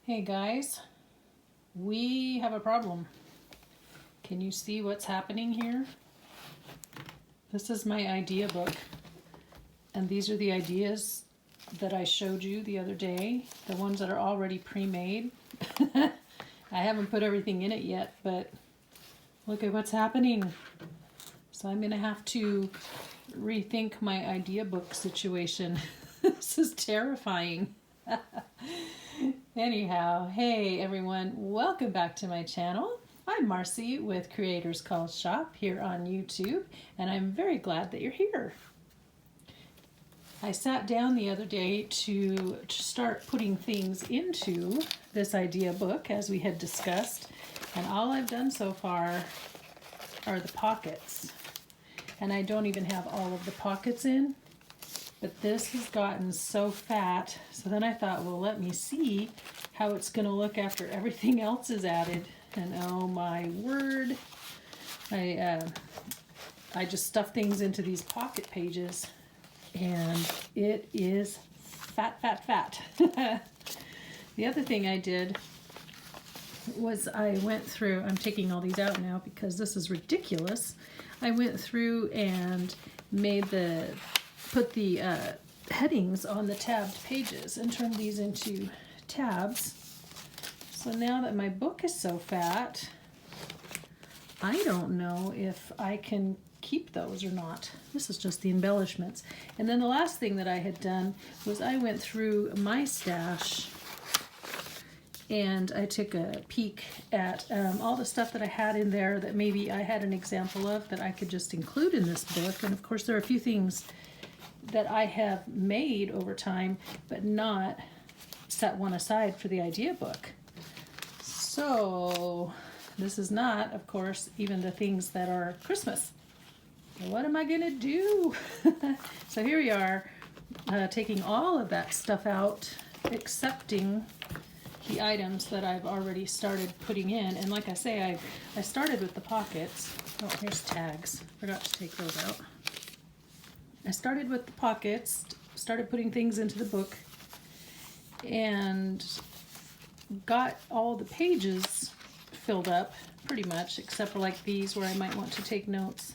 Hey guys, we have a problem. Can you see what's happening here? This is my idea book, and these are the ideas that I showed you the other day, the ones that are already pre-made. I haven't put everything in it yet, but look at what's happening. So I'm gonna have to rethink my idea book situation. This is terrifying. Anyhow, hey everyone, welcome back to my channel. I'm Marcy with Creators Call Shop here on YouTube, and I'm very glad that you're here. I sat down the other day to start putting things into this idea book as we had discussed, and all I've done so far are the pockets. And I don't even have all of the pockets in, but this has gotten so fat. So then I thought, well, let me see how it's going to look after everything else is added. And oh my word, I just stuffed things into these pocket pages, and it is fat, fat, fat. The other thing I did was I went through, I'm taking all these out now because this is ridiculous. I went through and put the headings on the tabbed pages and turned these into tabs. So now that my book is so fat, I don't know if I can keep those or not. This is just the embellishments. And then the last thing that I had done was I went through my stash and I took a peek at all the stuff that I had in there that maybe I had an example of that I could just include in this book. And of course there are a few things that I have made over time but not set one aside for the idea book. So this is not, of course, even the things that are Christmas. What am I gonna do? So here we are, taking all of that stuff out, accepting the items that I've already started putting in. And like I say, I started with the pockets. Oh, here's tags. Forgot to take those out. I started with the pockets, started putting things into the book, and got all the pages filled up pretty much, except for like these where I might want to take notes.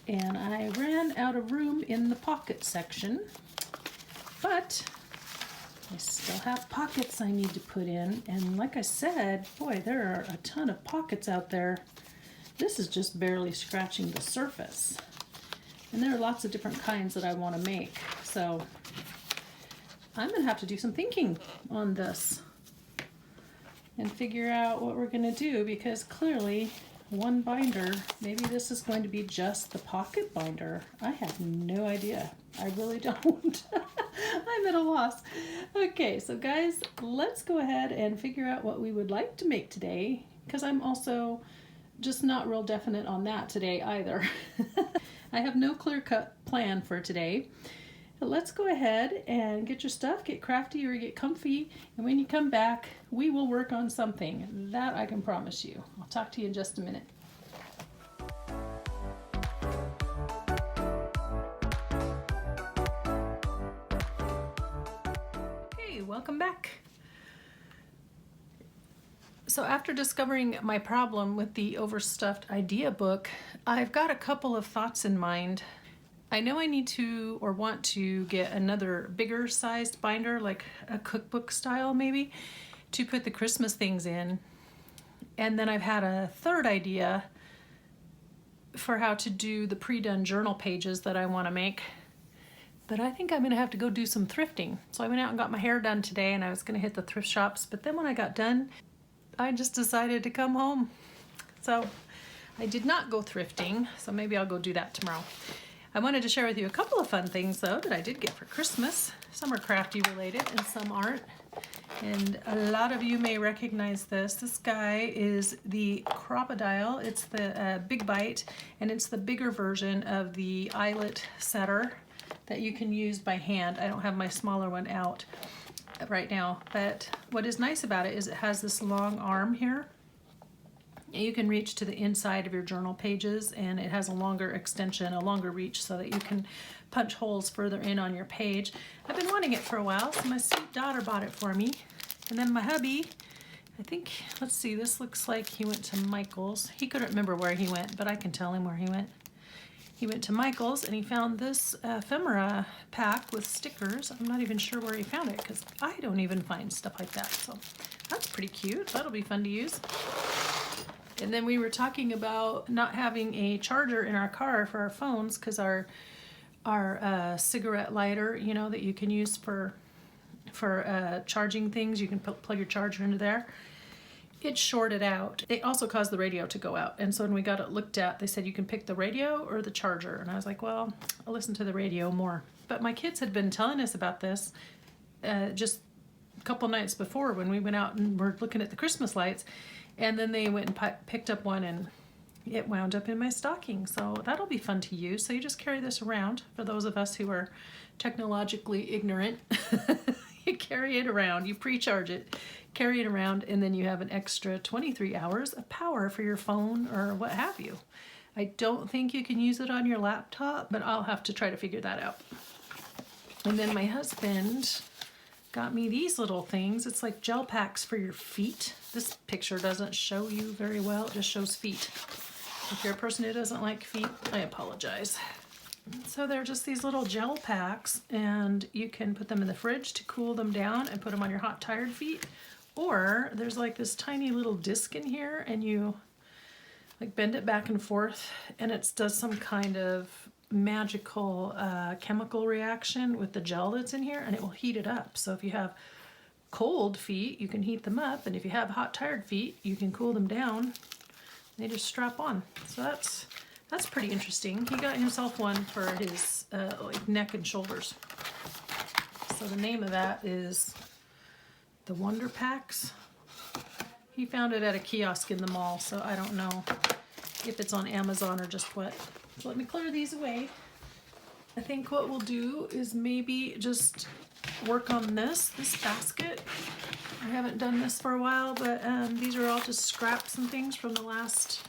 And I ran out of room in the pocket section, but I still have pockets I need to put in. And like I said, boy, there are a ton of pockets out there. This is just barely scratching the surface. And there are lots of different kinds that I want to make. So I'm going to have to do some thinking on this and figure out what we're going to do, because clearly one binder, maybe this is going to be just the pocket binder. I have no idea. I really don't. I'm at a loss. Okay, so guys, let's go ahead and figure out what we would like to make today, because I'm also just not real definite on that today either. I have no clear-cut plan for today. But let's go ahead and get your stuff, get crafty or get comfy, and when you come back, we will work on something. That I can promise you. I'll talk to you in just a minute. Hey, welcome back. So after discovering my problem with the overstuffed idea book, I've got a couple of thoughts in mind. I know I need to or want to get another bigger sized binder, like a cookbook style maybe, to put the Christmas things in. And then I've had a third idea for how to do the pre-done journal pages that I want to make. But I think I'm going to have to go do some thrifting. So I went out and got my hair done today, and I was going to hit the thrift shops. But then when I got done, I just decided to come home. So I did not go thrifting, so maybe I'll go do that tomorrow. I wanted to share with you a couple of fun things though that I did get for Christmas. Some are crafty related and some aren't. And a lot of you may recognize this. This guy is the Crocodile. It's the Big Bite, and it's the bigger version of the eyelet setter that you can use by hand. I don't have my smaller one out right now, but what is nice about it is it has this long arm here. You can reach to the inside of your journal pages, and it has a longer extension, a longer reach, so that you can punch holes further in on your page. I've been wanting it for a while, so my sweet daughter bought it for me. And then my hubby, I think, let's see, this looks like he went to Michael's. He couldn't remember where he went, but I can tell him where he went. He went to Michael's and he found this ephemera pack with stickers. I'm not even sure where he found it because I don't even find stuff like that. So that's pretty cute. That'll be fun to use. And then we were talking about not having a charger in our car for our phones because our cigarette lighter, you know, that you can use for charging things, you can plug your charger into there. It shorted out. It also caused the radio to go out. And so when we got it looked at, they said you can pick the radio or the charger. And I was like, well, I'll listen to the radio more. But my kids had been telling us about this just a couple nights before when we went out and were looking at the Christmas lights. And then they went and picked up one and it wound up in my stocking. So that'll be fun to use. So you just carry this around for those of us who are technologically ignorant. You carry it around, you pre-charge it, carry it around, and then you have an extra 23 hours of power for your phone or what have you. I don't think you can use it on your laptop, but I'll have to try to figure that out. And then my husband got me these little things. It's like gel packs for your feet. This picture doesn't show you very well, it just shows feet. If you're a person who doesn't like feet, I apologize. So they're just these little gel packs and you can put them in the fridge to cool them down and put them on your hot, tired feet. Or there's like this tiny little disc in here and you like bend it back and forth and it does some kind of magical chemical reaction with the gel that's in here and it will heat it up. So if you have cold feet, you can heat them up, and if you have hot, tired feet, you can cool them down. They just strap on. So that's pretty interesting. He got himself one for his like neck and shoulders. So the name of that is the Wonder Packs. He found it at a kiosk in the mall, so I don't know if it's on Amazon or just what. So let me clear these away. I think what we'll do is maybe just work on this basket. I haven't done this for a while, but these are all just scraps and things from the last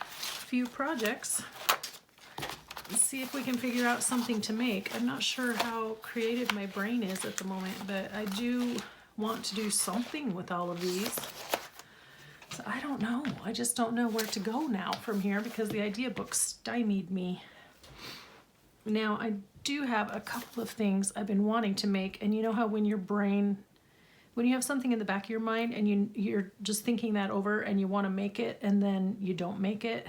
few projects. Let's see if we can figure out something to make. I'm not sure how creative my brain is at the moment, but I do want to do something with all of these. So I don't know. I just don't know where to go now from here because the idea book stymied me. Now I do have a couple of things I've been wanting to make, and you know how when your brain, when you have something in the back of your mind and you're just thinking that over and you want to make it and then you don't make it,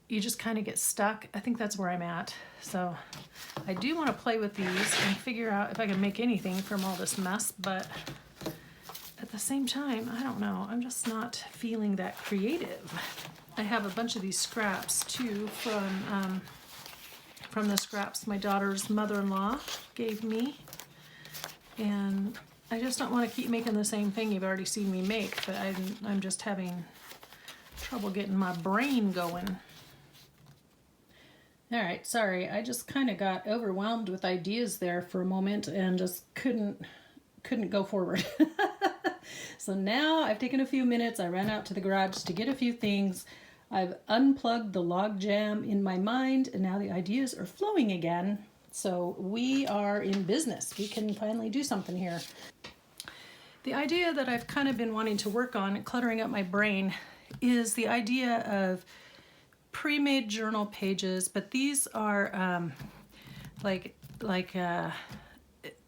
you just kind of get stuck. I think that's where I'm at. So I do want to play with these and figure out if I can make anything from all this mess, but at the same time, I don't know. I'm just not feeling that creative. I have a bunch of these scraps too from the scraps my daughter's mother-in-law gave me. And I just don't want to keep making the same thing you've already seen me make, but I'm just having trouble getting my brain going. All right, sorry, I just kind of got overwhelmed with ideas there for a moment and just couldn't go forward. So now I've taken a few minutes. I ran out to the garage to get a few things. I've unplugged the log jam in my mind, and now the ideas are flowing again. So we are in business. We can finally do something here. The idea that I've kind of been wanting to work on, cluttering up my brain, is the idea of pre-made journal pages, but these are like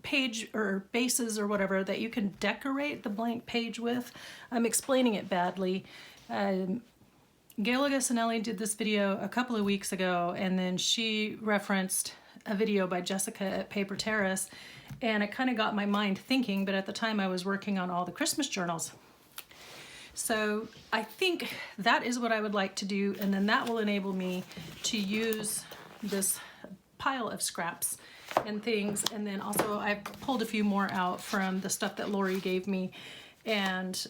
page or bases or whatever that you can decorate the blank page with. I'm explaining it badly. Gayle did this video a couple of weeks ago, and then she referenced a video by Jessica at Paper Terrace, and it kind of got my mind thinking, but at the time I was working on all the Christmas journals. So I think that is what I would like to do, and then that will enable me to use this pile of scraps and things, and then also I pulled a few more out from the stuff that Lori gave me, and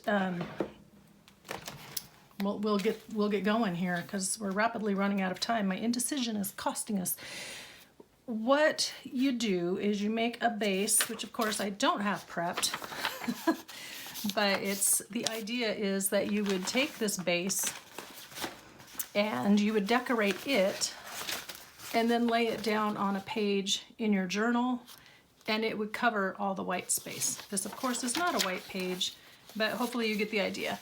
we'll get going here because we're rapidly running out of time. My indecision is costing us. What you do is you make a base, which of course I don't have prepped, but the idea is that you would take this base and you would decorate it and then lay it down on a page in your journal and it would cover all the white space. This, of course, is not a white page, but hopefully you get the idea.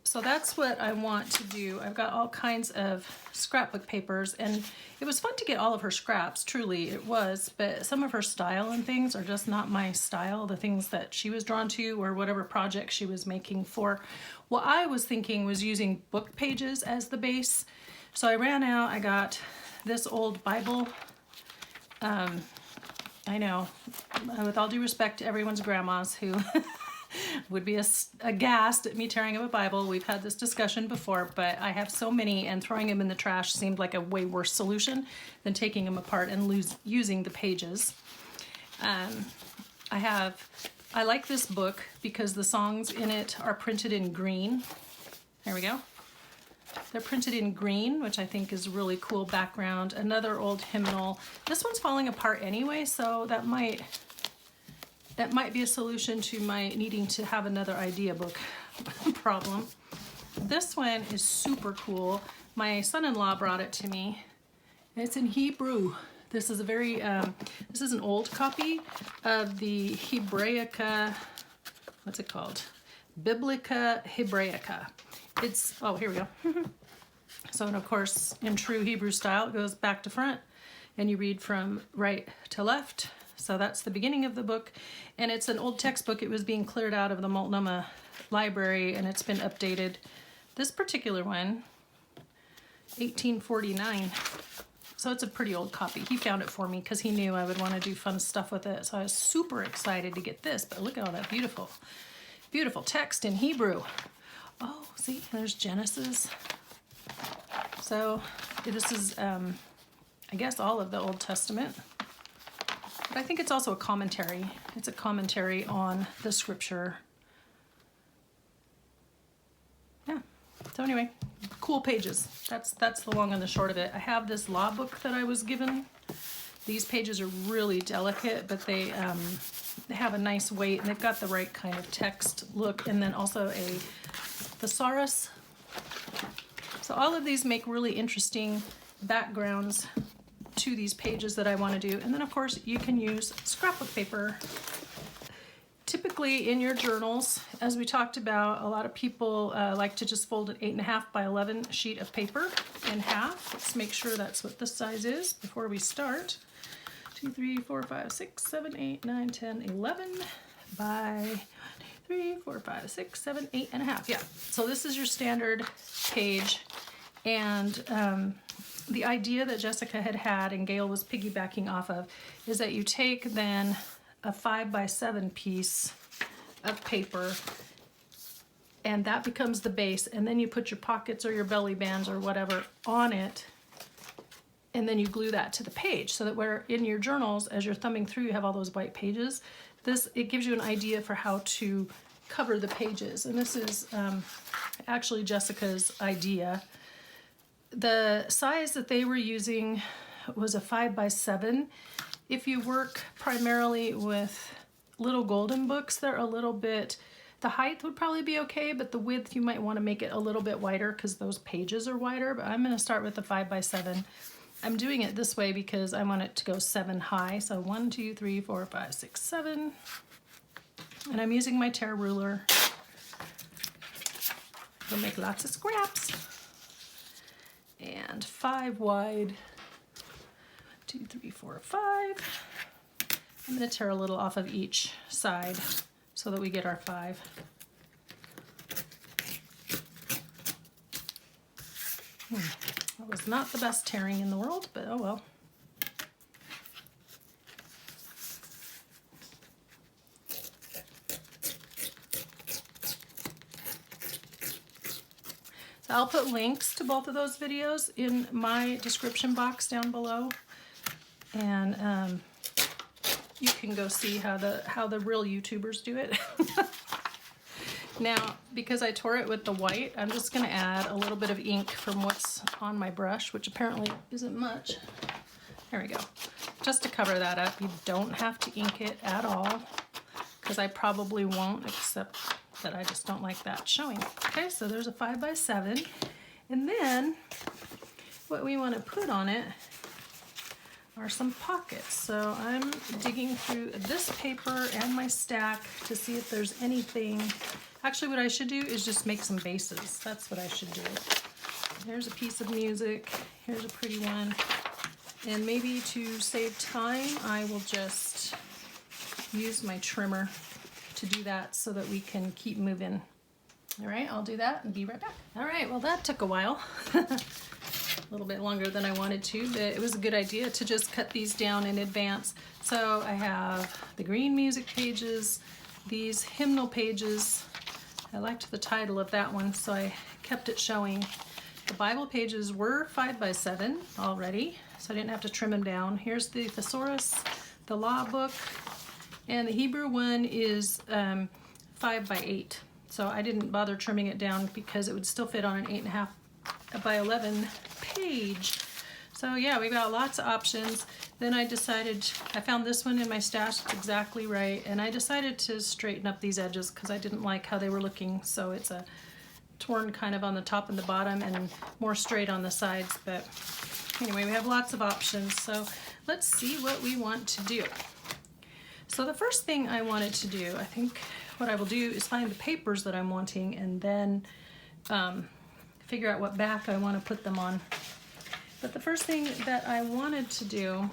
So that's what I want to do. I've got all kinds of scrapbook papers, and it was fun to get all of her scraps, truly it was, but some of her style and things are just not my style, the things that she was drawn to or whatever project she was making for. What I was thinking was using book pages as the base. So I ran out, I got this old Bible. I know, with all due respect to everyone's grandmas who would be aghast at me tearing up a Bible. We've had this discussion before, but I have so many, and throwing them in the trash seemed like a way worse solution than taking them apart and using the pages. I like this book because the songs in it are printed in green. There we go. They're printed in green, which I think is really cool background. Another old hymnal. This one's falling apart anyway, so that might be a solution to my needing to have another idea book problem. This one is super cool. My son-in-law brought it to me. It's in Hebrew. This is a very, this is an old copy of the Hebraica, what's it called? Biblica Hebraica. It's, oh, here we go. So, and of course, in true Hebrew style, it goes back to front, and you read from right to left. So that's the beginning of the book, and it's an old textbook. It was being cleared out of the Multnomah Library, and it's been updated. This particular one, 1849. So it's a pretty old copy. He found it for me because he knew I would want to do fun stuff with it. So I was super excited to get this, but look at all that beautiful, beautiful text in Hebrew. Oh, see, there's Genesis. So this is, I guess, all of the Old Testament. But I think it's also a commentary. It's a commentary on the scripture. Yeah. So anyway, cool pages. That's the long and the short of it. I have this law book that I was given. These pages are really delicate, but they have a nice weight, and they've got the right kind of text look, and then also a thesaurus. So all of these make really interesting backgrounds to these pages that I want to do. And then of course you can use scrapbook paper. Typically in your journals, as we talked about, a lot of people like to just fold an 8.5 by 11 sheet of paper in half. Let's make sure that's what this size is before we start. 2, 3, 4, 5, 6, 7, 8, 9, 10, 11 by 1, 2, 3, 4, 5, 6, 7, 8.5. Yeah, so this is your standard page. And the idea that Jessica had and Gayle was piggybacking off of is that you take then a 5 by 7 piece of paper, and that becomes the base, and then you put your pockets or your belly bands or whatever on it, and then you glue that to the page so that where in your journals, as you're thumbing through, you have all those white pages. It gives you an idea for how to cover the pages, and this is actually Jessica's idea. The size that they were using was a 5 by 7. If you work primarily with little golden books, they're a little bit, the height would probably be okay, but the width you might want to make it a little bit wider because those pages are wider, but I'm going to start with the 5 by 7. I'm doing it this way because I want it to go 7 high. So 1, 2, 3, 4, 5, 6, 7. And I'm using my tear ruler. We'll make lots of scraps. And 5 wide. 2, 3, 4, 5. I'm going to tear a little off of each side so that we get our 5. That was not the best tearing in the world, but oh well. So I'll put links to both of those videos in my description box down below, and you can go see how the real YouTubers do it. Now, because I tore it with the white, I'm just going to add a little bit of ink from what's on my brush, which apparently isn't much. There we go. Just to cover that up. You don't have to ink it at all, because I probably won't, except that I just don't like that showing. Okay, so there's a 5 by 7. And then what we want to put on it are some pockets. So I'm digging through this paper and my stack to see if there's anything. Actually, what I should do is just make some bases. That's what I should do. Here's a piece of music. Here's a pretty one. And maybe to save time, I will just use my trimmer to do that so that we can keep moving. All right, I'll do that and be right back. All right, well, that took a while. A little bit longer than I wanted to, but it was a good idea to just cut these down in advance. So I have the green music pages, these hymnal pages. I liked the title of that one, so I kept it showing. The Bible pages were 5 by 7 already, so I didn't have to trim them down. Here's the thesaurus, the law book, and the Hebrew one is 5 by 8. So I didn't bother trimming it down because it would still fit on an 8.5 by 11 page. So yeah, we got lots of options. Then I decided, I found this one in my stash, it's exactly right, and I decided to straighten up these edges because I didn't like how they were looking. So it's a torn kind of on the top and the bottom and more straight on the sides. But anyway, we have lots of options. So let's see what we want to do. So the first thing I wanted to do, I think what I will do is find the papers that I'm wanting and then figure out what back I want to put them on. But the first thing that I wanted to do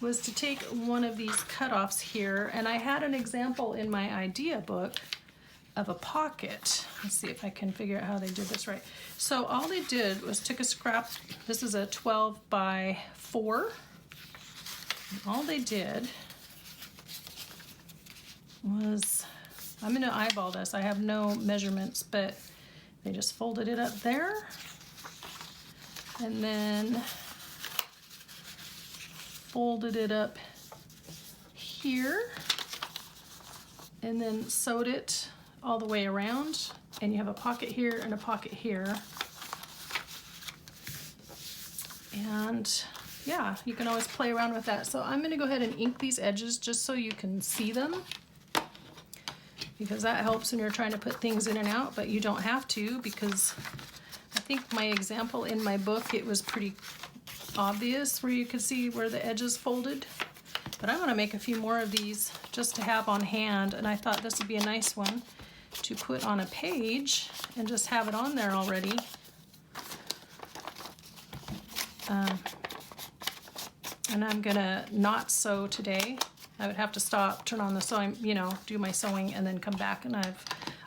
was to take one of these cutoffs here, and I had an example in my idea book of a pocket. Let's see if I can figure out how they did this right. So all they did was took a scrap, this is a 12 by 4. And all they did was, I'm gonna eyeball this, I have no measurements, but they just folded it up there and then folded it up here and then sewed it all the way around, and you have a pocket here and a pocket here. And yeah, you can always play around with that. So I'm gonna go ahead and ink these edges just so you can see them, because that helps when you're trying to put things in and out, but you don't have to, because I think my example in my book, it was pretty obvious where you could see where the edges folded. But I want to make a few more of these just to have on hand, and I thought this would be a nice one to put on a page and just have it on there already. And I'm gonna not sew today. I would have to stop, turn on the sewing, you know, do my sewing and then come back, and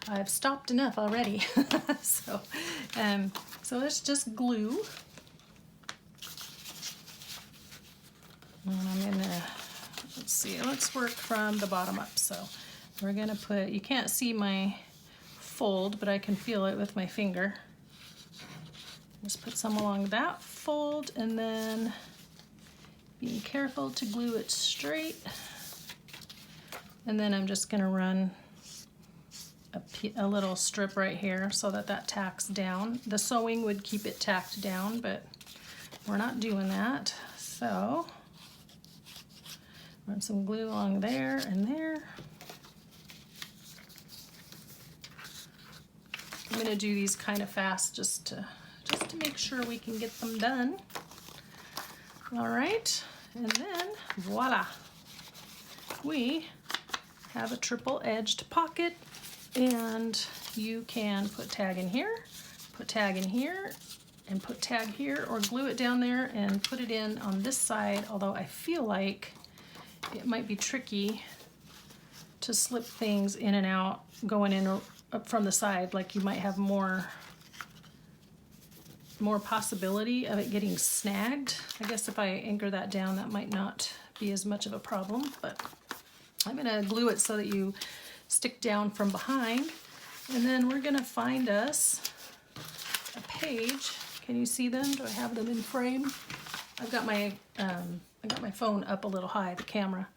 I've stopped enough already. So let's just glue. And I'm gonna, let's see, let's work from the bottom up. So we're gonna put, you can't see my fold, but I can feel it with my finger. Just put some along that fold, and then be careful to glue it straight. And then I'm just gonna run a little strip right here so that that tacks down. The sewing would keep it tacked down, but we're not doing that. So run some glue along there and there. I'm gonna do these kind of fast just to make sure we can get them done. All right, and then voila, we have a triple-edged pocket, and you can put tag in here, put tag in here, and put tag here, or glue it down there and put it in on this side, although I feel like it might be tricky to slip things in and out going in up from the side. Like you might have more possibility of it getting snagged. I guess if I anchor that down, that might not be as much of a problem, but I'm gonna glue it so that you stick down from behind. And then we're gonna find us a page. Can you see them? Do I have them in frame? I've got my I got my phone up a little high, the camera,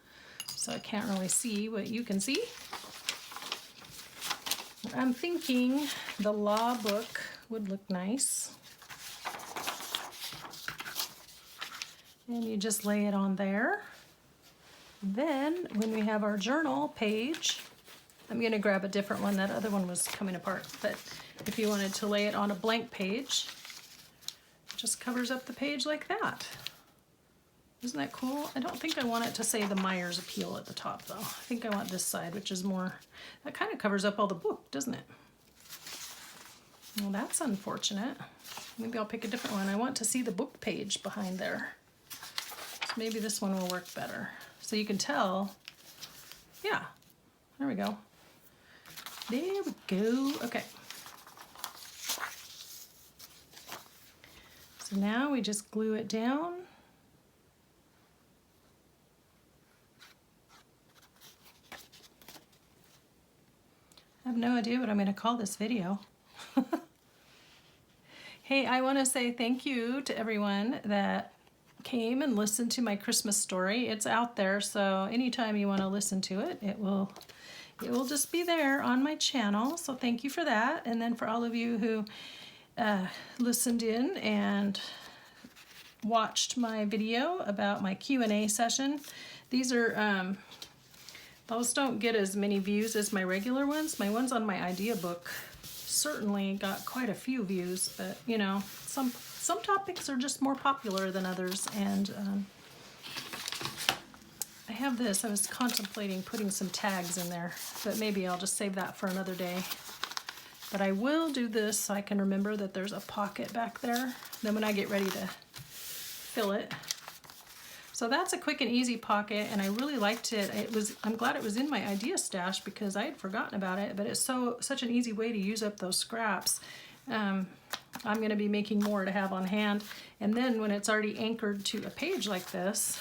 so I can't really see what you can see. I'm thinking the law book would look nice. And you just lay it on there. Then when we have our journal page, I'm gonna grab a different one. That other one was coming apart, but if you wanted to lay it on a blank page, it just covers up the page like that. Isn't that cool? I don't think I want it to say the Myers Appeal at the top though. I think I want this side, which is more, that kind of covers up all the book, doesn't it? Well, that's unfortunate. Maybe I'll pick a different one. I want to see the book page behind there. So maybe this one will work better. So you can tell, yeah, there we go. There we go, okay. So now we just glue it down. I have no idea what I'm going to call this video. Hey, I want to say thank you to everyone that came and listened to my Christmas story. It's out there, so anytime you want to listen to it, it will just be there on my channel. So thank you for that. And then for all of you who listened in and watched my video about my Q&A session. These are those don't get as many views as my regular ones. My ones on my idea book certainly got quite a few views, but you know, some topics are just more popular than others. And I have this. I was contemplating putting some tags in there, but maybe I'll just save that for another day. But I will do this so I can remember that there's a pocket back there. Then when I get ready to fill it. So that's a quick and easy pocket, and I really liked it. I'm glad it was in my idea stash because I had forgotten about it, but it's such an easy way to use up those scraps. I'm going to be making more to have on hand, and then when it's already anchored to a page like this,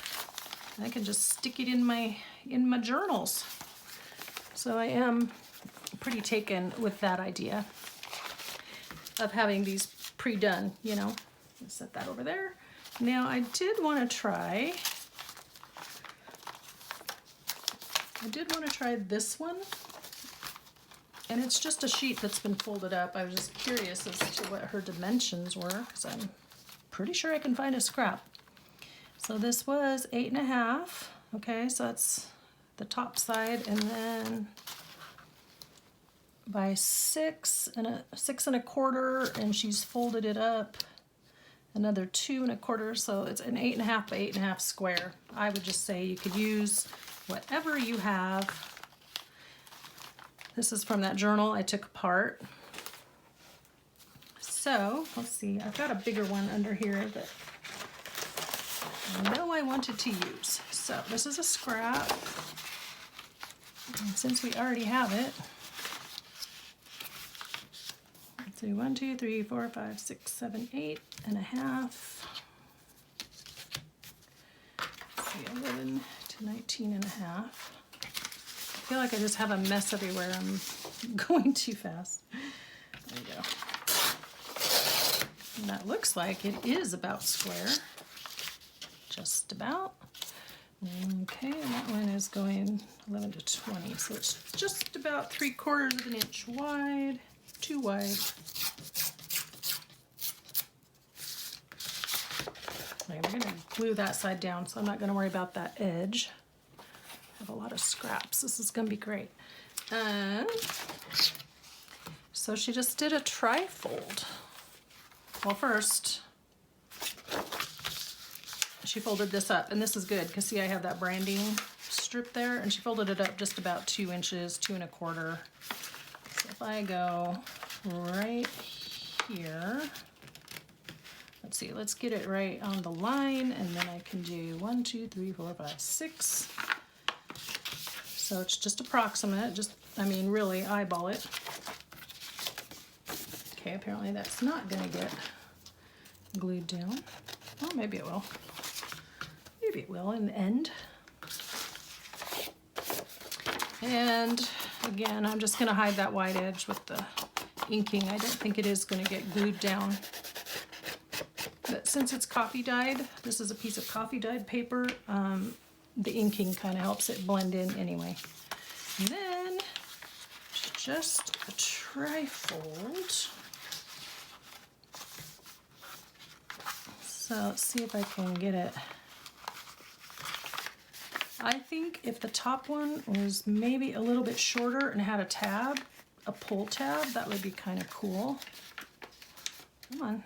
I can just stick it in my journals. So I am pretty taken with that idea of having these pre-done, you know. Let's set that over there. Now I did want to try this one, and it's just a sheet that's been folded up. I was just curious as to what her dimensions were, because I'm pretty sure I can find a scrap. So this was 8.5. Okay, so that's the top side, and then by 6 and 6.25, and she's folded it up another 2.25, so it's an 8.5 by 8.5 square. I would just say you could use whatever you have. This is from that journal I took apart. So let's see, I've got a bigger one under here that I know I wanted to use. So this is a scrap, and since we already have it, let's see, 1, 2, 3, 4, 5, 6, 7, 8.5. Let's see, 11 to 19.5. I feel like I just have a mess everywhere. I'm going too fast. There we go. And that looks like it is about square. Just about. Okay, and that one is going 11 to 20, so it's just about 3/4 of an inch wide. Too wide. Okay, we're going to glue that side down, so I'm not going to worry about that edge. I have a lot of scraps. This is going to be great. So she just did a tri-fold. Well, first, she folded this up, and this is good because see, I have that branding strip there, and she folded it up just about 2 inches, 2.25. So if I go right here, let's see, let's get it right on the line, and then I can do 1, 2, 3, 4, 5, 6. So it's just approximate, I mean, really eyeball it. Okay, apparently that's not gonna get glued down. Well, maybe it will. Maybe it will in the end. And again, I'm just gonna hide that wide edge with the inking. I don't think it is gonna get glued down. But since it's coffee dyed, this is a piece of coffee dyed paper, the inking kind of helps it blend in anyway. And then just a tri-fold. So let's see if I can get it. I think if the top one was maybe a little bit shorter and had a tab, a pull tab, that would be kind of cool. Come on.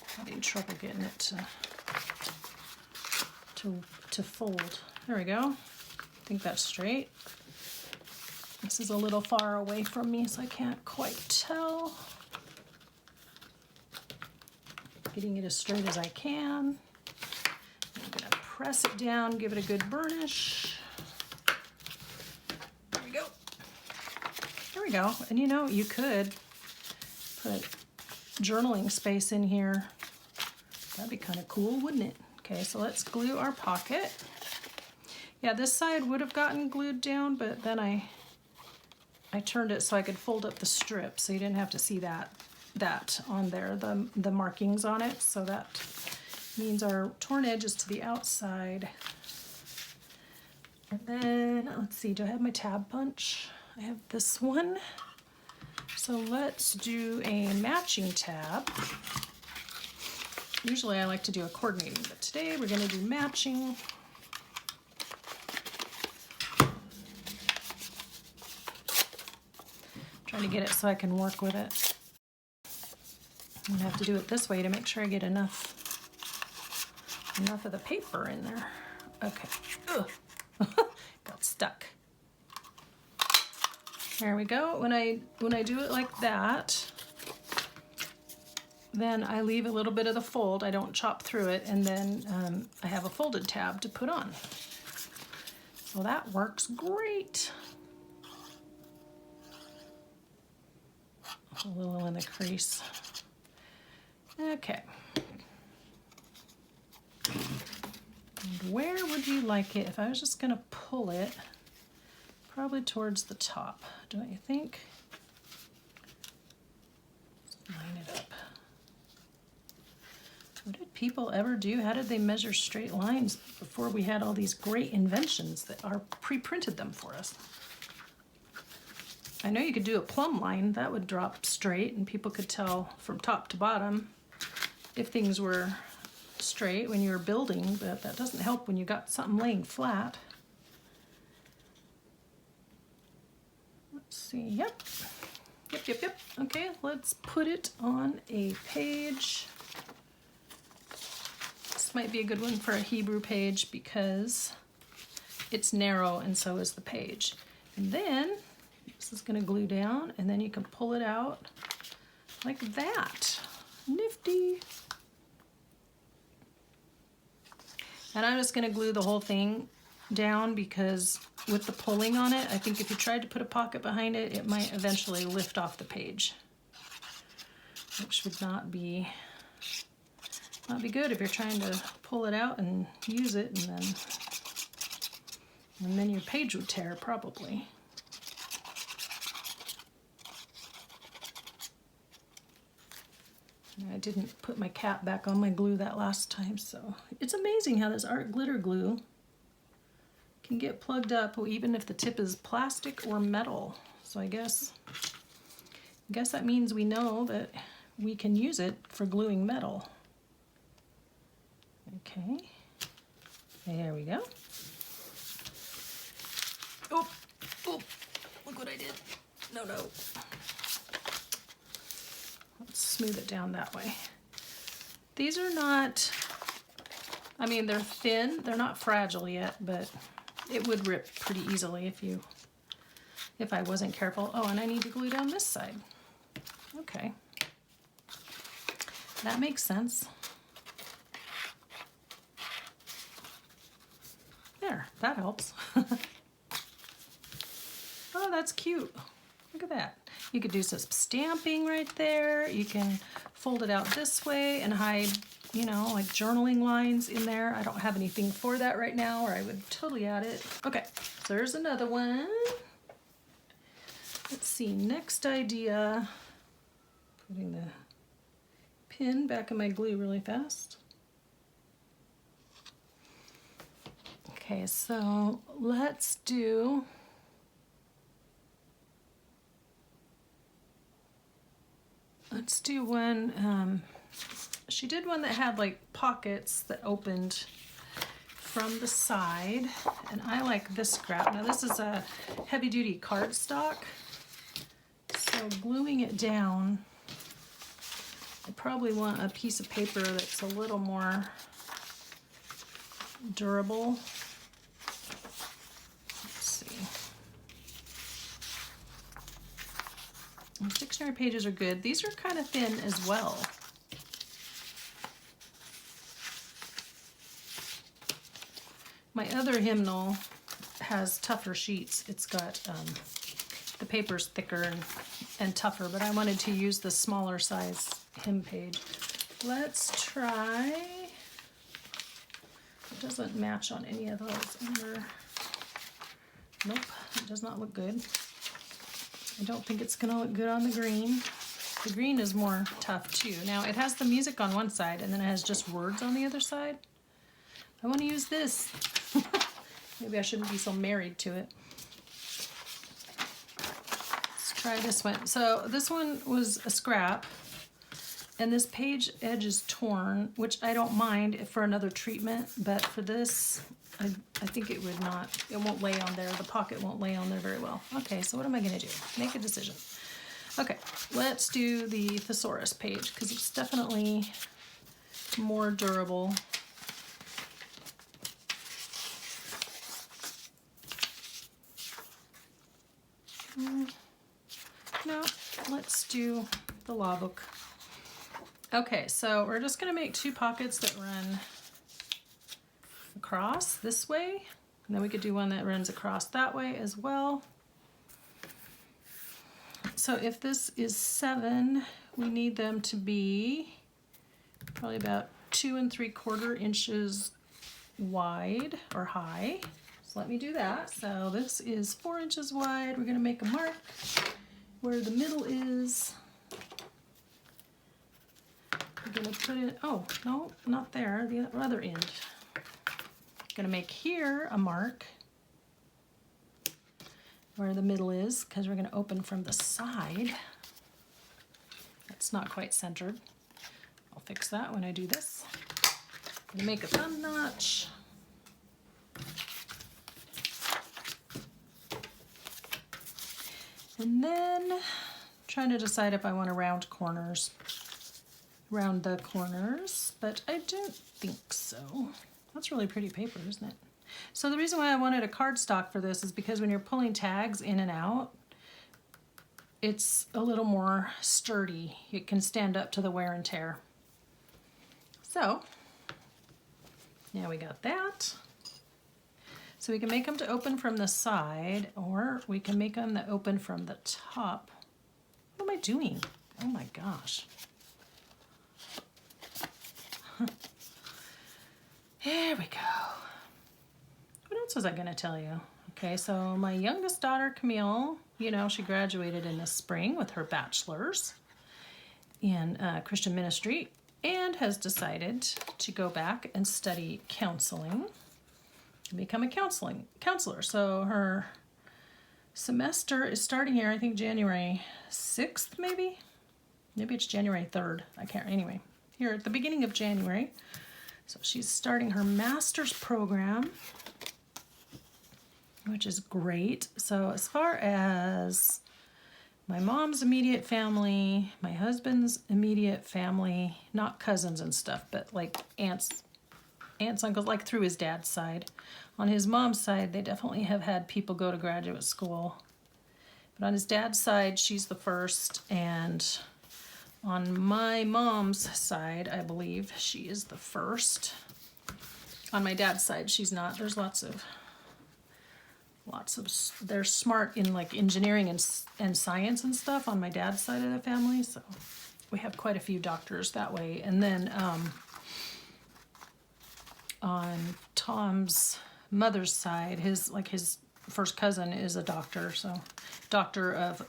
I'm having trouble getting it to to fold. There we go. I think that's straight. This is a little far away from me, so I can't quite tell. Getting it as straight as I can. I'm gonna press it down, give it a good burnish. There we go. There we go. And you know, you could put journaling space in here. That'd be kind of cool, wouldn't it? Okay, so let's glue our pocket. Yeah, this side would have gotten glued down, but then I turned it so I could fold up the strip, so you didn't have to see that on there, the markings on it. So that means our torn edge is to the outside. And then, let's see, do I have my tab punch? I have this one. So let's do a matching tab. Usually I like to do a coordinating, but today we're going to do matching. Trying to get it so I can work with it. I'm gonna have to do it this way to make sure I get enough of the paper in there. Okay. Ugh. Got stuck. There we go. When I do it like that, then I leave a little bit of the fold. I don't chop through it, and then I have a folded tab to put on. So that works great. A little in the crease. Okay. And where would you like it? If I was just gonna pull it, probably towards the top, don't you think? Line it up. What did people ever do? How did they measure straight lines before we had all these great inventions that are pre-printed them for us? I know you could do a plumb line. That would drop straight and people could tell from top to bottom if things were straight when you were building, but that doesn't help when you got something laying flat. Let's see, yep. Okay, let's put it on a page. This might be a good one for a Hebrew page because it's narrow and so is the page. And then this is going to glue down, and then you can pull it out like that. Nifty. And I'm just going to glue the whole thing down because with the pulling on it, I think if you tried to put a pocket behind it, it might eventually lift off the page, which would not be good if you're trying to pull it out and use it, and then your page would tear probably. I didn't put my cap back on my glue that last time, so it's amazing how this art glitter glue can get plugged up even if the tip is plastic or metal. So I guess that means we know that we can use it for gluing metal. Okay, there we go. Oh, look what I did. No. Let's smooth it down that way. These are not, I mean, they're thin, they're not fragile yet, but it would rip pretty easily if I wasn't careful. Oh, and I need to glue down this side. Okay. That makes sense. There, that helps. Oh, that's cute. Look at that. You could do some stamping right there. You can fold it out this way and hide, you know, like journaling lines in there. I don't have anything for that right now, or I would totally add it. Okay, so there's another one. Let's see, next idea. Putting the pin back in my glue really fast. Okay, so let's do one. She did one that had like pockets that opened from the side, and I like this scrap. Now this is a heavy-duty cardstock, so gluing it down, I probably want a piece of paper that's a little more durable. Let's see. Dictionary pages are good. These are kind of thin as well. My other hymnal has tougher sheets. It's got the paper's thicker and tougher, but I wanted to use the smaller size hymn page. Let's try. It doesn't match on any of those either. Nope, it does not look good. I don't think it's gonna look good on the green. The green is more tough too. Now it has the music on one side and then it has just words on the other side. I want to use this. Maybe I shouldn't be so married to it. Let's try this one. So this one was a scrap and this page edge is torn, which I don't mind for another treatment, but for this, I think it would not, it won't lay on there. The pocket won't lay on there very well. Okay, so what am I gonna do? Make a decision. Okay, let's do the thesaurus page because it's definitely more durable. No, let's do the law book. Okay, so we're just gonna make 2 pockets that run across this way, and then we could do one that runs across that way as well. So if this is 7, we need them to be probably about 2 3/4 inches wide or high. So let me do that. So this is 4 inches wide. We're gonna make a mark where the middle is. We're gonna put it, oh, no, not there, the other end. Gonna make here a mark where the middle is because we're gonna open from the side. That's not quite centered. I'll fix that when I do this. I'm gonna make a thumb notch. And then trying to decide if I want to round the corners, but I don't think so. That's really pretty paper, isn't it? So the reason why I wanted a cardstock for this is because when you're pulling tags in and out, it's a little more sturdy. It can stand up to the wear and tear. So now we got that. So we can make them to open from the side, or we can make them to open from the top. What am I doing? Oh my gosh. There we go. What else was I gonna tell you? Okay, so my youngest daughter, Camille, you know, she graduated in the spring with her bachelor's in Christian ministry and has decided to go back and study counseling and become a counselor. So her semester is starting here, I think January 6th, maybe? Maybe it's January 3rd. I can't, anyway. Here at the beginning of January. So she's starting her master's program, which is great. So as far as my mom's immediate family, my husband's immediate family, not cousins and stuff, but like aunts, uncles, like through his dad's side. On his mom's side, they definitely have had people go to graduate school. But on his dad's side, she's the first, and on my mom's side, I believe she is the first. On my dad's side, she's not. There's lots of, they're smart in like engineering and science and stuff on my dad's side of the family, so we have quite a few doctors that way. And then on Tom's mother's side, his first cousin is a doctor, so doctor of,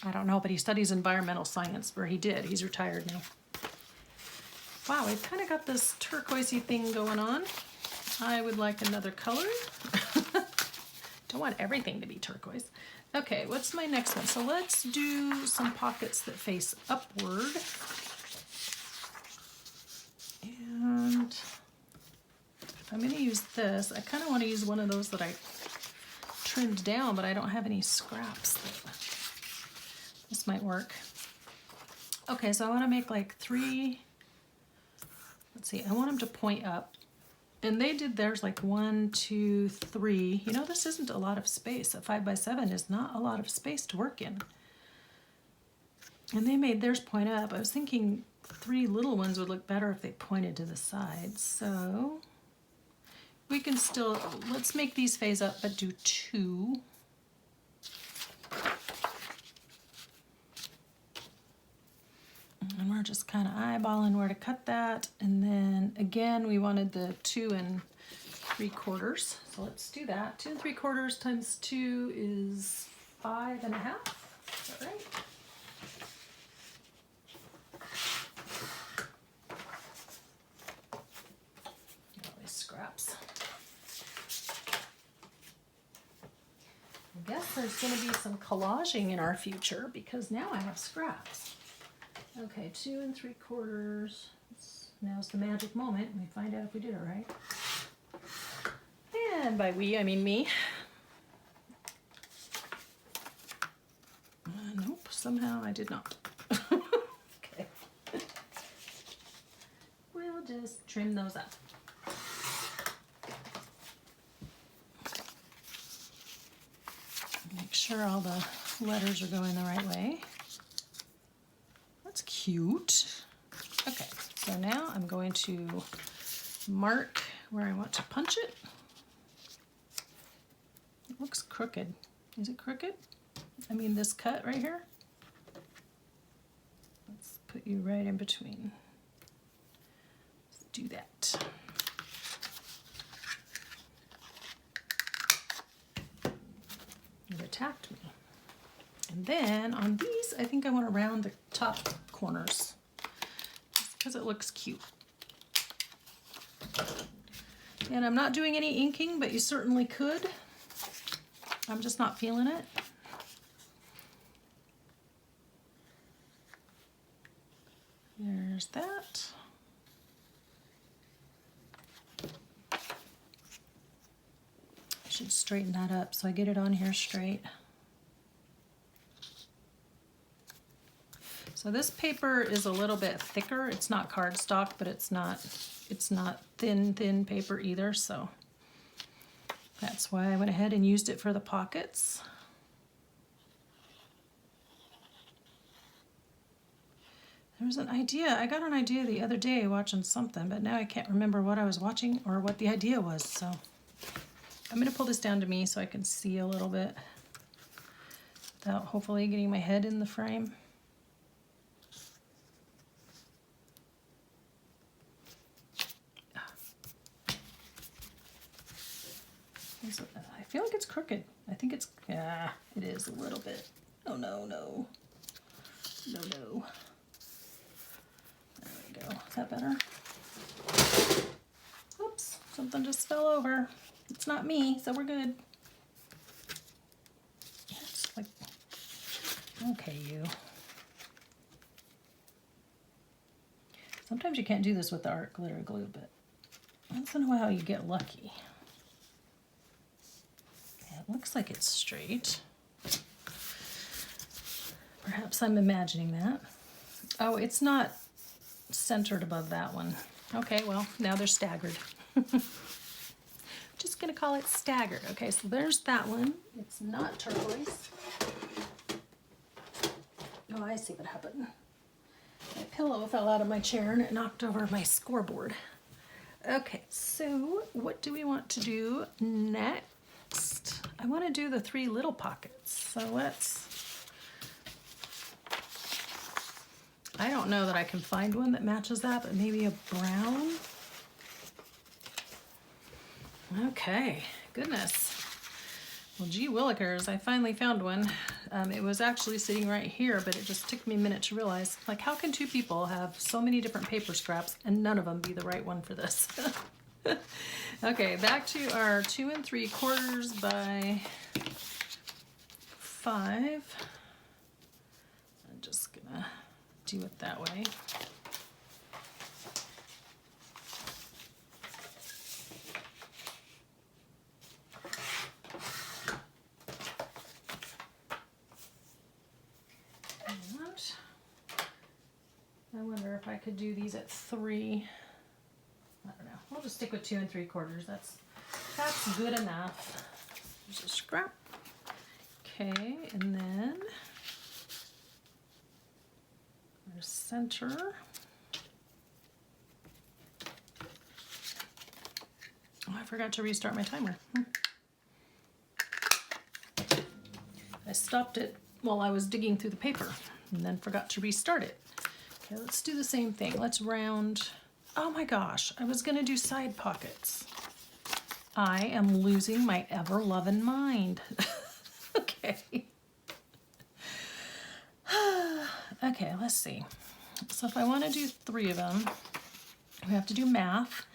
I don't know, but he studies environmental science, or he did. He's retired now. Wow, we've kind of got this turquoisey thing going on. I would like another color. Don't want everything to be turquoise. Okay, what's my next one? So let's do some pockets that face upward. And I'm going to use this. I kind of want to use one of those that I trimmed down, but I don't have any scraps. This might work. Okay, so I want to make like 3 let's see, I want them to point up. And they did theirs like 1, 2, 3. You know, this isn't a lot of space. A 5x7 is not a lot of space to work in. And they made theirs point up. I was thinking 3 little ones would look better if they pointed to the sides. So we can still, let's make these phase up, but do 2. And we're just kind of eyeballing where to cut that. And then again, we wanted the 2 3/4. So let's do that. 2 3/4 times 2 is 5 1/2. Is that right? All these scraps. I guess there's going to be some collaging in our future because now I have scraps. Okay, 2 3/4. Now's the magic moment. We find out if we did it right. And by we, I mean me. Nope, somehow I did not. Okay. We'll just trim those up. Make sure all the letters are going the right way. That's cute. Okay, so now I'm going to mark where I want to punch it. It looks crooked. Is it crooked? I mean this cut right here. Let's put you right in between. Let's do that. It attacked me. And then on these, I think I want to round the top corners because it looks cute. And I'm not doing any inking, but you certainly could. I'm just not feeling it. There's that. I should straighten that up so I get it on here straight. So this paper is a little bit thicker. It's not cardstock, but it's not thin paper either, so that's why I went ahead and used it for the pockets. There's an idea. I got an idea the other day watching something, but now I can't remember what I was watching or what the idea was, so I'm going to pull this down to me so I can see a little bit without hopefully getting my head in the frame. I feel like it's crooked. I think it's, yeah, it is a little bit. Oh no, no. No, no. There we go. Is that better? Oops, something just fell over. It's not me, so we're good. It's like, okay, you. Sometimes you can't do this with the art glitter glue, but once in a while you get lucky. Looks like it's straight. Perhaps I'm imagining that. Oh, it's not centered above that one. Okay, well, now they're staggered. Just gonna call it staggered. Okay, so there's that one. It's not turquoise. Oh, I see what happened. My pillow fell out of my chair and it knocked over my scoreboard. Okay, so what do we want to do next? I want to do the 3 little pockets. So let's, I don't know that I can find one that matches that, but maybe a brown. Okay, goodness. Well, gee willikers, I finally found one. It was actually sitting right here, but it just took me a minute to realize, like, how can 2 people have so many different paper scraps and none of them be the right one for this? Okay, back to our 2 3/4 by 5. I'm just gonna do it that way. And I wonder if I could do these at 3. stick with 2 3/4. That's good enough. There's a scrap. Okay, and then our center. Oh, I forgot to restart my timer. I stopped it while I was digging through the paper and then forgot to restart it. Okay, let's do the same thing. Let's round. Oh my gosh, I was gonna do side pockets. I am losing my ever-loving mind. Okay. Okay, let's see. So if I want to do 3 of them, we have to do math.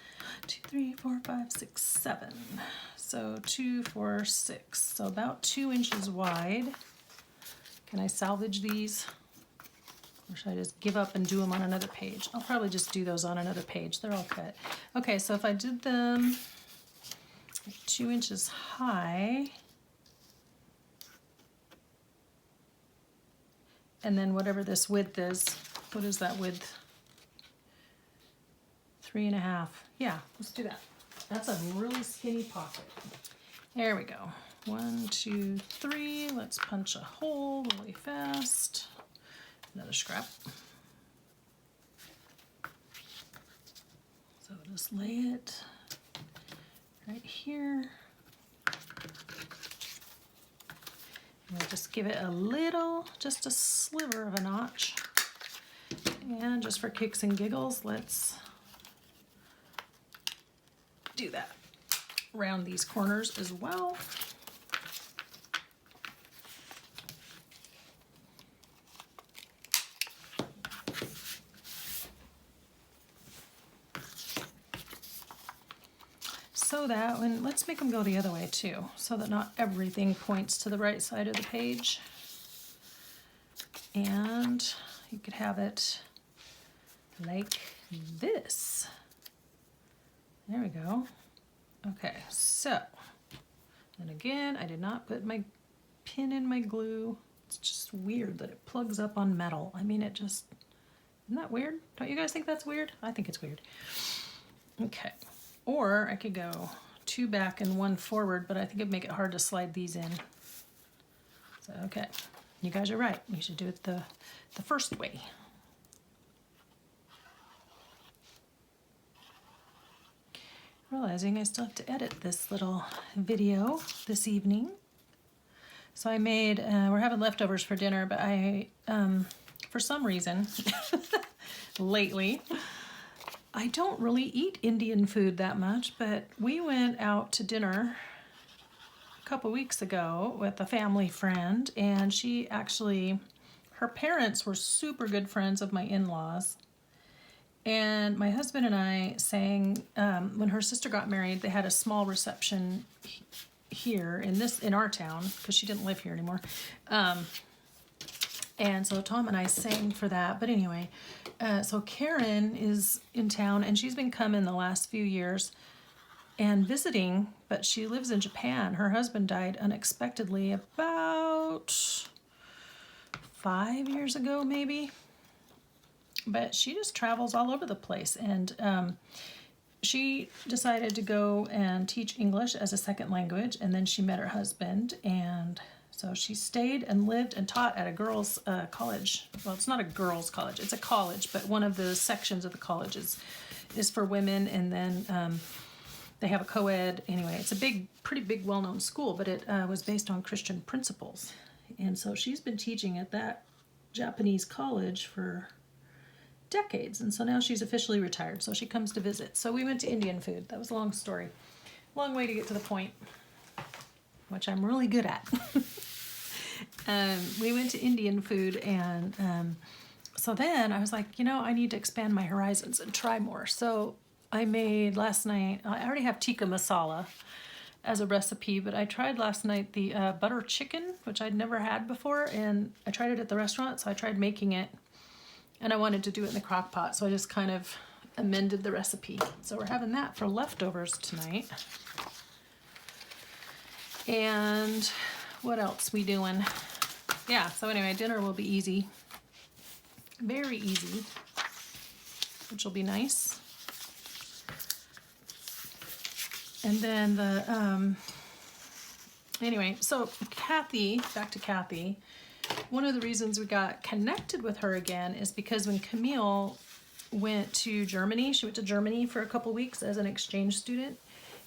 2, 3, 4, 5, 6, 7. So 2, 4, 6. So about 2 inches wide. Can I salvage these? Or should I just give up and do them on another page? I'll probably just do those on another page. They're all cut. Okay, so if I did them 2 inches high, and then whatever this width is, what is that width? 3.5. Yeah, let's do that. That's a really skinny pocket. There we go. 1, 2, 3. Let's punch a hole really fast. Another scrap. So just lay it right here. We'll just give it a little, just a sliver of a notch. And just for kicks and giggles, let's do that. Round these corners as well. So that when, let's make them go the other way too, so that not everything points to the right side of the page. And you could have it like this. There we go. Okay, so, and again, I did not put my pin in my glue. It's just weird that it plugs up on metal. I mean, it just, isn't that weird? Don't you guys think that's weird? I think it's weird. Okay, or I could go 2 back and 1 forward, but I think it'd make it hard to slide these in. So, okay, you guys are right. You should do it the first way. Realizing I still have to edit this little video this evening. So I made, we're having leftovers for dinner, but I, for some reason, lately, I don't really eat Indian food that much, but we went out to dinner a couple weeks ago with a family friend, and she actually, her parents were super good friends of my in-laws. And my husband and I sang, when her sister got married, they had a small reception here in our town, because she didn't live here anymore. And so Tom and I sang for that. But anyway, so Karen is in town, and she's been coming the last few years and visiting, but she lives in Japan. Her husband died unexpectedly about 5 years ago, maybe. But she just travels all over the place, and she decided to go and teach English as a second language, and then she met her husband, and so she stayed and lived and taught at a girls' college. Well, it's not a girls' college, it's a college, but one of the sections of the college is for women, and then they have a co-ed. Anyway, it's a pretty big, well-known school, but it was based on Christian principles, and so she's been teaching at that Japanese college for decades, and so now she's officially retired, so she comes to visit. So we went to Indian food. That was a long story. Long way to get to the point, which I'm really good at. We went to Indian food, and so then I was like, I need to expand my horizons and try more. So I made last night, I already have tikka masala as a recipe, but I tried last night the butter chicken, which I'd never had before, and I tried it at the restaurant, so I tried making it. And I wanted to do it in the crock pot, so I just kind of amended the recipe. So we're having that for leftovers tonight. And what else we doing? Yeah, so anyway, dinner will be easy. Very easy, which will be nice. And then anyway, so Kathy, back to Kathy, one of the reasons we got connected with her again is because when Camille went to Germany, she went to Germany for a couple weeks as an exchange student,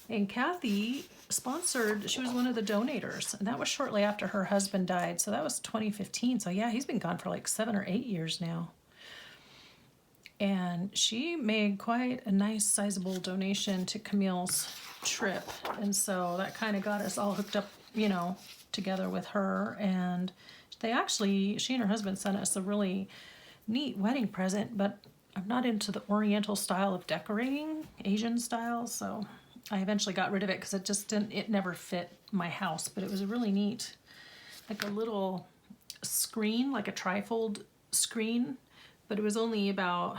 and Kathy sponsored, she was one of the donators, and that was shortly after her husband died, so that was 2015. So yeah, he's been gone for like 7 or 8 years now. And she made quite a nice sizable donation to Camille's trip, and so that kind of got us all hooked up, you know, together with her. And they actually, she and her husband sent us a really neat wedding present, but I'm not into the Oriental style of decorating, Asian style, so I eventually got rid of it because it just didn't, it never fit my house. But it was a really neat, like a little screen, like a trifold screen, but it was only about,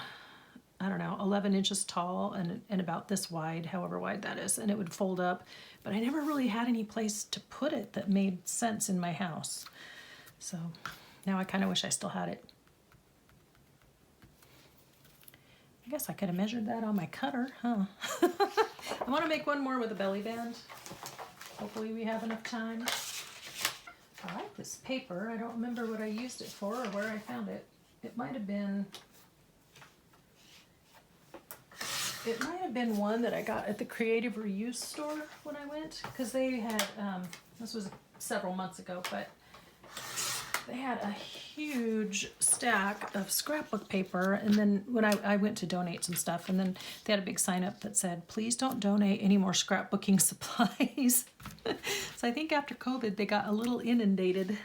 I don't know, 11 inches tall and about this wide, however wide that is, and it would fold up. But I never really had any place to put it that made sense in my house. So now I kind of wish I still had it. I guess I could have measured that on my cutter, huh? I want to make one more with a belly band. Hopefully we have enough time. I like this paper. I don't remember what I used it for or where I found it. It might have been one that I got at the Creative Reuse store when I went, because they had, this was several months ago, but they had a huge stack of scrapbook paper. And then when I went to donate some stuff, and then they had a big sign up that said, please don't donate any more scrapbooking supplies. So I think after COVID, they got a little inundated.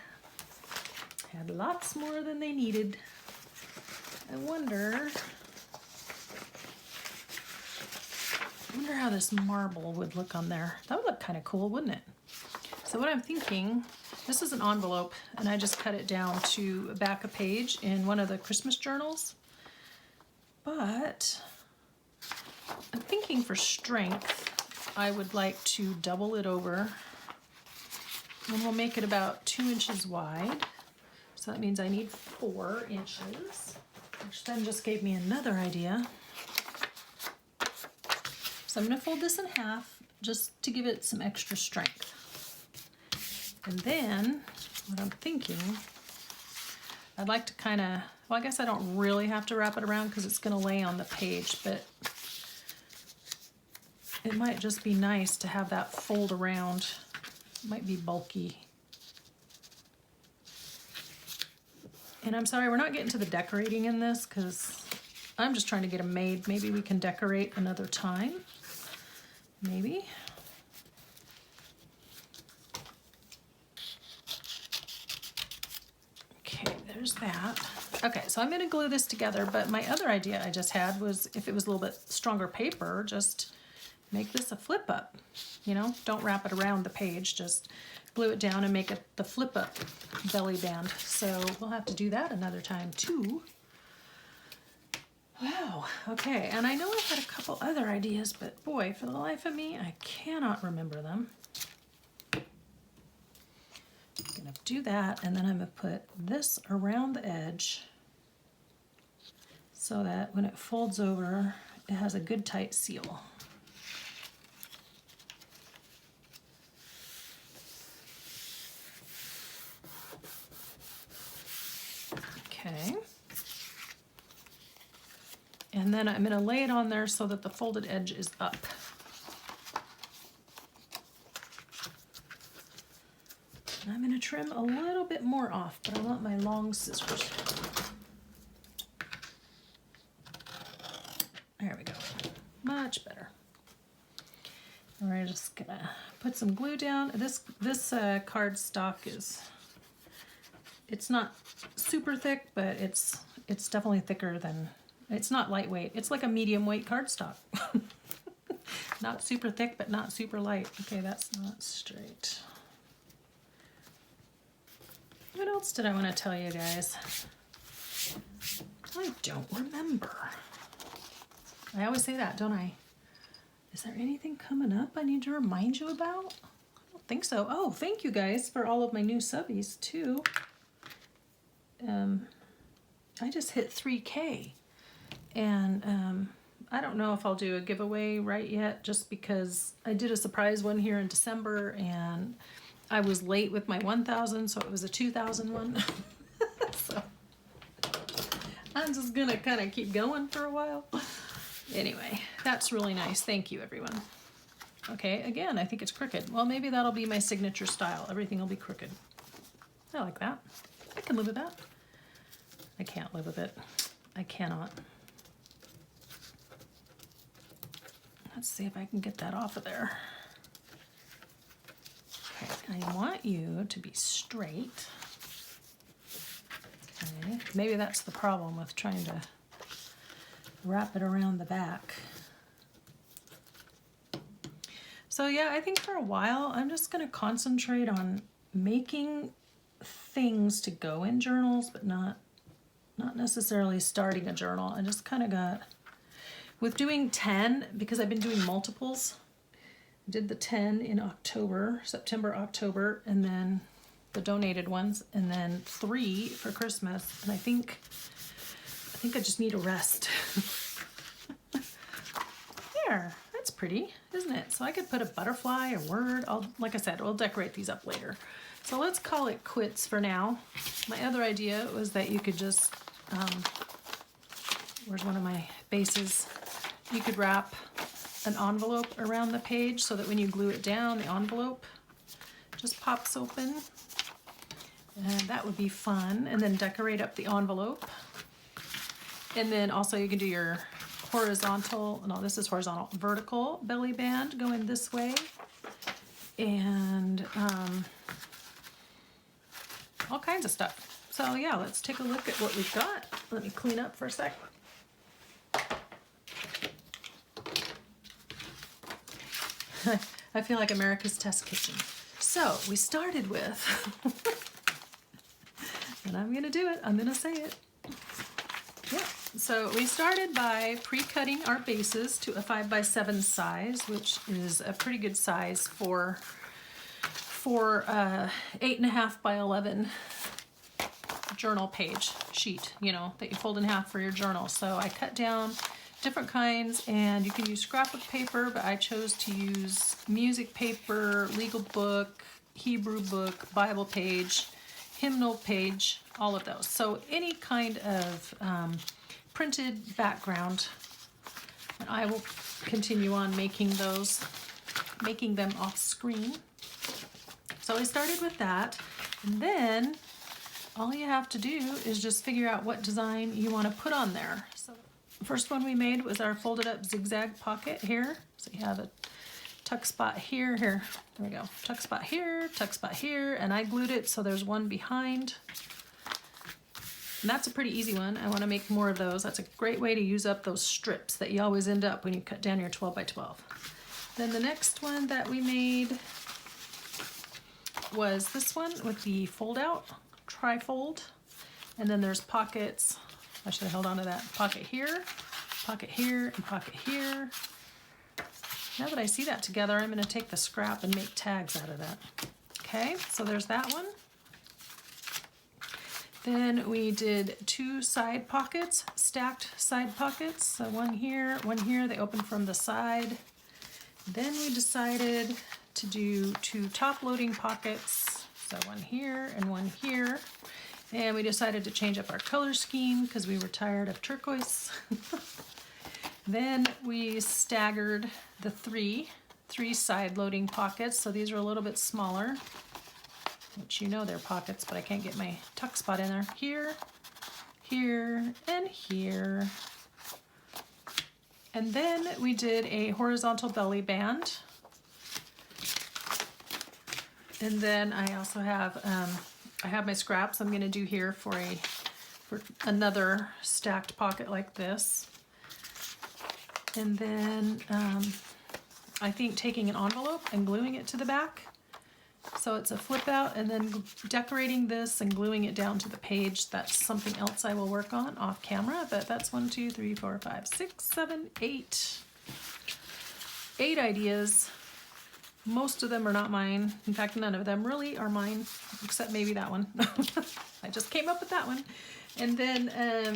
Had lots more than they needed. I wonder how this marble would look on there. That would look kind of cool, wouldn't it? So what I'm thinking, this is an envelope, and I just cut it down to back a page in one of the Christmas journals. But I'm thinking for strength, I would like to double it over, and we'll make it about 2 inches wide. So that means I need 4 inches, which then just gave me another idea. So I'm going to fold this in half just to give it some extra strength. And then what I'm thinking, I'd like to kind of, well, I guess I don't really have to wrap it around because it's going to lay on the page, but it might just be nice to have that fold around. It might be bulky. And I'm sorry, we're not getting to the decorating in this because I'm just trying to get them made. Maybe we can decorate another time. Maybe. Okay, there's that. Okay, so I'm going to glue this together, but my other idea I just had was if it was a little bit stronger paper, just make this a flip up. You know, don't wrap it around the page, just glue it down and make it the flip up belly band. So we'll have to do that another time too. Wow, okay, and I know I had a couple other ideas, but boy, for the life of me, I cannot remember them. I'm gonna do that, and then I'm gonna put this around the edge so that when it folds over, it has a good tight seal. Okay. And then I'm going to lay it on there so that the folded edge is up. And I'm going to trim a little bit more off, but I want my long scissors. There we go. Much better. And we're just going to put some glue down. This cardstock it's not super thick, but it's definitely thicker than, it's not lightweight. It's like a medium weight cardstock. Not super thick, but not super light. Okay, that's not straight. What else did I want to tell you guys? I don't remember. I always say that, don't I? Is there anything coming up I need to remind you about? I don't think so. Oh, thank you guys for all of my new subbies too. I just hit 3K, and I don't know if I'll do a giveaway right yet, just because I did a surprise one here in December and I was late with my 1,000, so it was a 2,000 one. So I'm just gonna kind of keep going for a while. Anyway, that's really nice. Thank you, everyone. Okay, again, I think it's crooked. Well, maybe that'll be my signature style. Everything will be crooked. I like that. I can live with that. I can't live with it. I cannot. Let's see if I can get that off of there. Okay, I want you to be straight. Okay, maybe that's the problem with trying to wrap it around the back. So yeah, I think for a while I'm just going to concentrate on making things to go in journals, but not necessarily starting a journal. I just kind of got, with doing 10, because I've been doing multiples, I did the 10 in October, September, October, and then the donated ones, and then 3 for Christmas. And I think I just need a rest. There, that's pretty, isn't it? So I could put a butterfly, a word. Like I said, we'll decorate these up later. So let's call it quits for now. My other idea was that you could just, where's one of my bases? You could wrap an envelope around the page so that when you glue it down, the envelope just pops open. And that would be fun. And then decorate up the envelope. And then also you can do your horizontal, no, this is horizontal, vertical belly band going this way. And all kinds of stuff. So yeah, let's take a look at what we've got. Let me clean up for a sec. I feel like America's Test Kitchen. So we started with, and I'm gonna do it, I'm gonna say it. Yeah, so we started by pre-cutting our bases to a 5x7 size, which is a pretty good size for 8.5 by 11 journal page sheet, you know, that you fold in half for your journal. So I cut down different kinds, and you can use scrapbook paper, but I chose to use music paper, legal book, Hebrew book, Bible page, hymnal page, all of those. So any kind of printed background, and I will continue on making them off screen. So I started with that, and then all you have to do is just figure out what design you want to put on there. So the first one we made was our folded up zigzag pocket here. So you have a tuck spot here, there we go, tuck spot here, and I glued it so there's one behind. And that's a pretty easy one. I want to make more of those. That's a great way to use up those strips that you always end up when you cut down your 12 by 12. Then the next one that we made was this one with the fold out, tri-fold. And then there's pockets. I should have held on to that. Pocket here, and pocket here. Now that I see that together, I'm going to take the scrap and make tags out of that. Okay, so there's that one. Then we did 2 side pockets, stacked side pockets. So one here, they open from the side. Then we decided to do 2 top loading pockets. So one here and one here. And we decided to change up our color scheme because we were tired of turquoise. Then we staggered the three side loading pockets. So these are a little bit smaller, which you know they're pockets, but I can't get my tuck spot in there. Here, here, and here. And then we did a horizontal belly band. And then I also have, I have my scraps I'm gonna do here for another stacked pocket like this. And then I think taking an envelope and gluing it to the back. So it's a flip out, and then decorating this and gluing it down to the page. That's something else I will work on off camera, but that's 1, 2, 3, 4, 5, 6, 7, 8. 8 ideas Most of them are not mine. In fact, none of them really are mine, except maybe that one. I just came up with that one. And then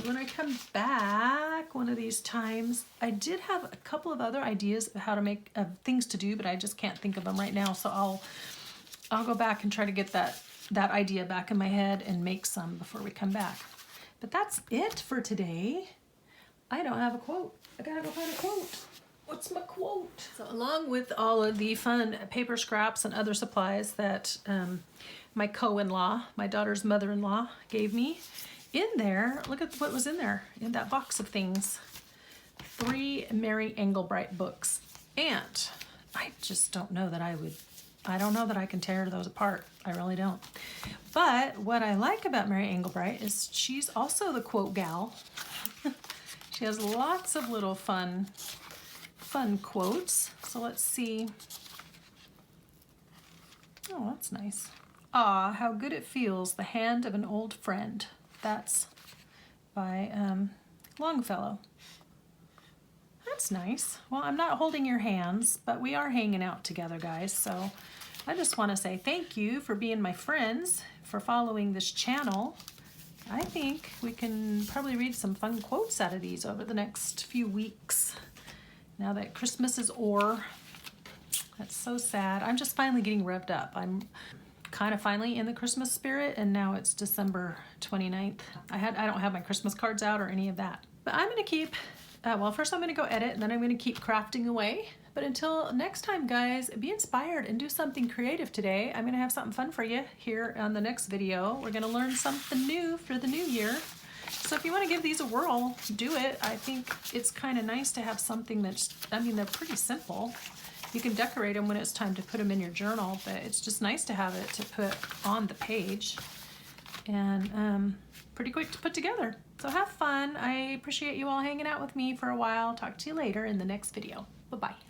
when I come back one of these times, I did have a couple of other ideas of how to make things to do, but I just can't think of them right now. So I'll go back and try to get that idea back in my head and make some before we come back. But that's it for today. I don't have a quote. I gotta go find a quote. What's my quote? So along with all of the fun paper scraps and other supplies that my co-in-law, my daughter's mother-in-law, gave me, in there, look at what was in there, in that box of things. 3 Mary Engelbreit books. And I just don't know that I don't know that I can tear those apart. I really don't. But what I like about Mary Engelbreit is she's also the quote gal. She has lots of little fun quotes. So let's see. Oh, that's nice. Ah, how good it feels, the hand of an old friend. That's by Longfellow. That's nice. Well, I'm not holding your hands, but we are hanging out together, guys. So I just want to say thank you for being my friends, for following this channel. I think we can probably read some fun quotes out of these over the next few weeks. Now that Christmas is o'er. That's so sad. I'm just finally getting revved up. I'm kind of finally in the Christmas spirit, and now it's December 29th. I don't have my Christmas cards out or any of that. But I'm going to keep, well, first I'm going to go edit, and then I'm going to keep crafting away. But until next time, guys, be inspired and do something creative today. I'm going to have something fun for you here on the next video. We're going to learn something new for the new year. So if you want to give these a whirl, do it. I think it's kind of nice to have something that's, I mean, they're pretty simple. You can decorate them when it's time to put them in your journal, but it's just nice to have it to put on the page. And pretty quick to put together. So have fun. I appreciate you all hanging out with me for a while. Talk to you later in the next video. Bye-bye.